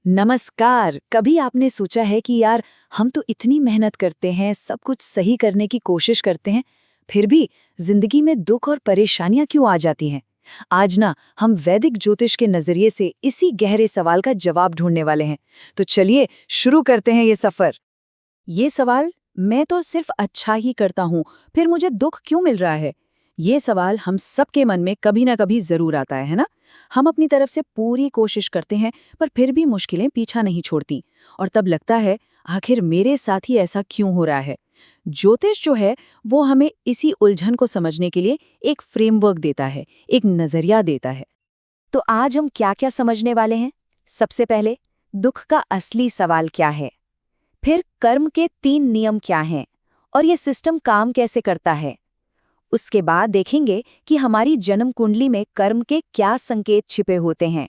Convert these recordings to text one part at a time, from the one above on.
नमस्कार। कभी आपने सोचा है कि यार हम तो इतनी मेहनत करते हैं, सब कुछ सही करने की कोशिश करते हैं, फिर भी जिंदगी में दुख और परेशानियां क्यों आ जाती हैं? आज ना हम वैदिक ज्योतिष के नजरिए से इसी गहरे सवाल का जवाब ढूंढने वाले हैं। तो चलिए शुरू करते हैं ये सफर। ये सवाल, मैं तो सिर्फ अच्छा ही करता हूँ, फिर मुझे दुख क्यों मिल रहा है? ये सवाल हम सबके मन में कभी ना कभी जरूर आता है ना? हम अपनी तरफ से पूरी कोशिश करते हैं, पर फिर भी मुश्किलें पीछा नहीं छोड़ती। और तब लगता है, आखिर मेरे साथ ही ऐसा क्यों हो रहा है? ज्योतिष जो है, वो हमें इसी उलझन को समझने के लिए एक फ्रेमवर्क देता है, एक नजरिया देता है। तो आज हम क्या क्या समझने वाले हैं? सबसे पहले, दुख का असली सवाल क्या है? फिर कर्म के 3 नियम क्या हैं और ये सिस्टम काम कैसे करता है। उसके बाद देखेंगे कि हमारी जन्म कुंडली में कर्म के क्या संकेत छिपे होते हैं।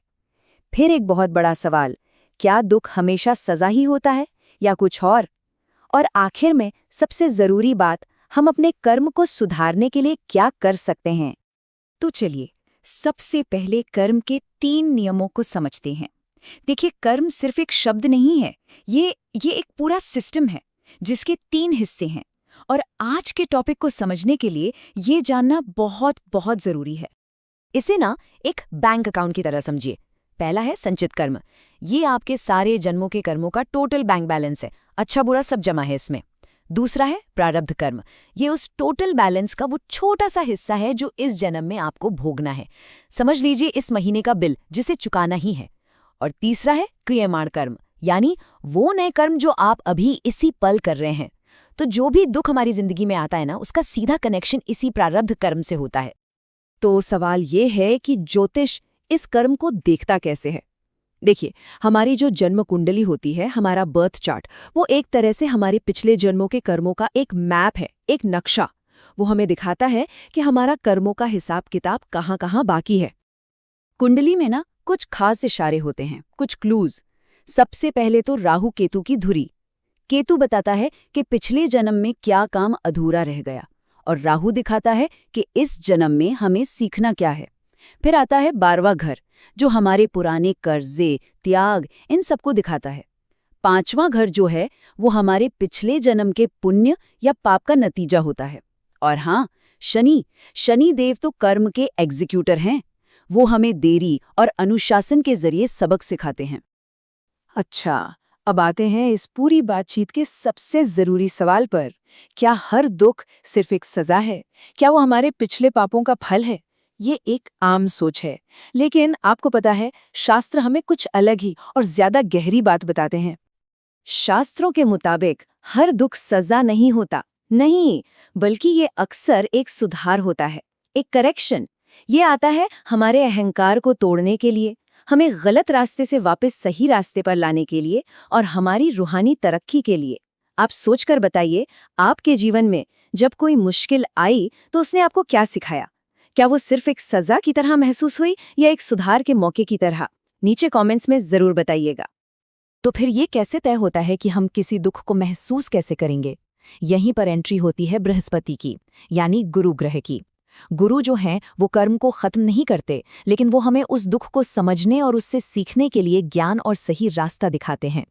फिर एक बहुत बड़ा सवाल, क्या दुख हमेशा सजा ही होता है या कुछ और आखिर में सबसे जरूरी बात, हम अपने कर्म को सुधारने के लिए क्या कर सकते हैं। तो चलिए सबसे पहले कर्म के 3 नियमों को समझते हैं। देखिए, कर्म सिर्फ एक शब्द नहीं है, ये एक पूरा सिस्टम है जिसके 3 हिस्से हैं। और आज के टॉपिक को समझने के लिए ये जानना बहुत बहुत जरूरी है। इसे ना एक बैंक अकाउंट की तरह समझिए। पहला है संचित कर्म। ये आपके सारे जन्मों के कर्मों का टोटल बैंक बैलेंस है, अच्छा बुरा सब जमा है इसमें। दूसरा है प्रारब्ध कर्म। ये उस टोटल बैलेंस का वो छोटा सा हिस्सा है जो इस जन्म में आपको भोगना है। समझ लीजिए इस महीने का बिल जिसे चुकाना ही है। और तीसरा है क्रियमाण कर्म, यानी वो नए कर्म जो आप अभी इसी पल कर रहे हैं। तो जो भी दुख हमारी जिंदगी में आता है ना, उसका सीधा कनेक्शन इसी प्रारब्ध कर्म से होता है। तो सवाल ये है कि ज्योतिष इस कर्म को देखता कैसे है? देखिए, हमारी जो जन्म कुंडली होती है, हमारा बर्थ चार्ट, वो एक तरह से हमारे पिछले जन्मों के कर्मों का एक मैप है, एक नक्शा। वो हमें दिखाता है कि हमारा कर्मों का हिसाब किताब कहाँ कहाँ बाकी है। कुंडली में ना कुछ खास इशारे होते हैं, कुछ क्लूज। सबसे पहले तो राहु केतु की धुरी। केतु बताता है कि पिछले जन्म में क्या काम अधूरा रह गया, और राहु दिखाता है कि इस जन्म में हमें सीखना क्या है। फिर आता है 12वां घर, जो हमारे पुराने कर्जे, त्याग, इन सबको दिखाता है। 5वां घर जो है, वो हमारे पिछले जन्म के पुण्य या पाप का नतीजा होता है। और हाँ, शनि देव तो कर्म के एग्जीक्यूटर हैं। वो हमें देरी और अनुशासन के जरिए सबक सिखाते हैं। अच्छा, अब आते हैं इस पूरी बातचीत के सबसे जरूरी सवाल पर। क्या हर दुख सिर्फ एक सजा है? क्या वो हमारे पिछले पापों का फल है? ये एक आम सोच है, लेकिन आपको पता है, शास्त्र हमें कुछ अलग ही और ज्यादा गहरी बात बताते हैं। शास्त्रों के मुताबिक हर दुख सजा नहीं होता, नहीं, बल्कि ये अक्सर एक सुधार होता है, एक करेक्शन। ये आता है हमारे अहंकार को तोड़ने के लिए, हमें गलत रास्ते से वापस सही रास्ते पर लाने के लिए और हमारी रूहानी तरक्की के लिए। आप सोचकर बताइए, आपके जीवन में जब कोई मुश्किल आई तो उसने आपको क्या सिखाया? क्या वो सिर्फ एक सजा की तरह महसूस हुई या एक सुधार के मौके की तरह? नीचे कमेंट्स में जरूर बताइएगा। तो फिर ये कैसे तय होता है कि हम किसी दुख को महसूस कैसे करेंगे? यहीं पर एंट्री होती है बृहस्पति की, यानी गुरु ग्रह की। गुरु जो हैं वो कर्म को खत्म नहीं करते, लेकिन वो हमें उस दुख को समझने और उससे सीखने के लिए ज्ञान और सही रास्ता दिखाते हैं।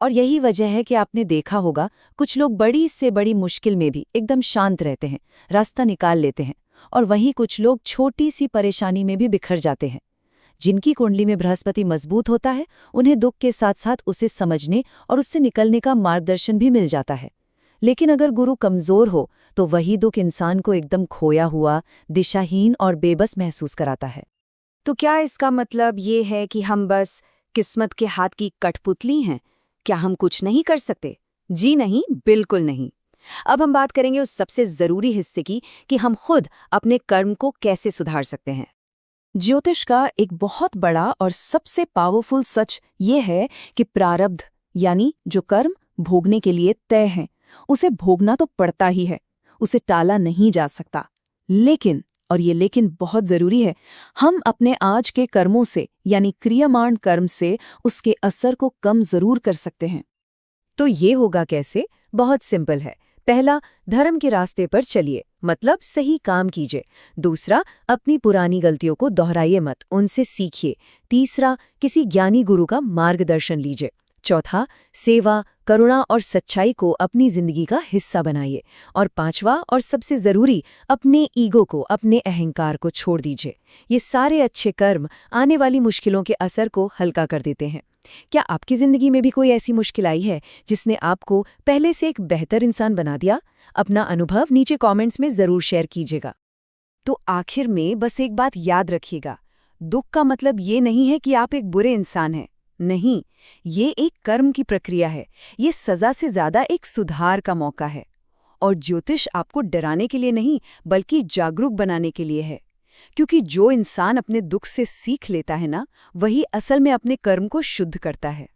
और यही वजह है कि आपने देखा होगा, कुछ लोग बड़ी से बड़ी मुश्किल में भी एकदम शांत रहते हैं, रास्ता निकाल लेते हैं, और वहीं कुछ लोग छोटी सी परेशानी में भी बिखर जाते हैं। जिनकी कुंडली में बृहस्पति मजबूत होता है, उन्हें दुख के साथ साथ उसे समझने और उससे निकलने का मार्गदर्शन भी मिल जाता है। लेकिन अगर गुरु कमजोर हो, तो वही दुख इंसान को एकदम खोया हुआ, दिशाहीन और बेबस महसूस कराता है। तो क्या इसका मतलब ये है कि हम बस किस्मत के हाथ की कठपुतली हैं? क्या हम कुछ नहीं कर सकते? जी नहीं, बिल्कुल नहीं। अब हम बात करेंगे उस सबसे जरूरी हिस्से की कि हम खुद अपने कर्म को कैसे सुधार सकते हैं। ज्योतिष का एक बहुत बड़ा और सबसे पावरफुल सच ये है कि प्रारब्ध, यानी जो कर्म भोगने के लिए तय है, उसे भोगना तो पड़ता ही है, उसे टाला नहीं जा सकता। लेकिन, और ये लेकिन बहुत जरूरी है, हम अपने आज के कर्मों से, यानी क्रियमाण कर्म से, उसके असर को कम जरूर कर सकते हैं। तो ये होगा कैसे? बहुत सिंपल है। पहला, धर्म के रास्ते पर चलिए, मतलब सही काम कीजिए। दूसरा, अपनी पुरानी गलतियों को दोहराइए मत, उनसे सीखिए। तीसरा, किसी ज्ञानी गुरु का मार्गदर्शन लीजिए। चौथा, सेवा, करुणा और सच्चाई को अपनी जिंदगी का हिस्सा बनाइए। और पांचवा और सबसे जरूरी, अपने ईगो को, अपने अहंकार को छोड़ दीजिए। ये सारे अच्छे कर्म आने वाली मुश्किलों के असर को हल्का कर देते हैं। क्या आपकी जिंदगी में भी कोई ऐसी मुश्किल आई है जिसने आपको पहले से एक बेहतर इंसान बना दिया? अपना अनुभव नीचे कमेंट्स में जरूर शेयर कीजिएगा। तो आखिर में बस एक बात याद रखिएगा, दुख का मतलब ये नहीं है कि आप एक बुरे इंसान हैं। नहीं, ये एक कर्म की प्रक्रिया है। ये सजा से ज्यादा एक सुधार का मौका है। और ज्योतिष आपको डराने के लिए नहीं, बल्कि जागरूक बनाने के लिए है। क्योंकि जो इंसान अपने दुख से सीख लेता है ना, वही असल में अपने कर्म को शुद्ध करता है।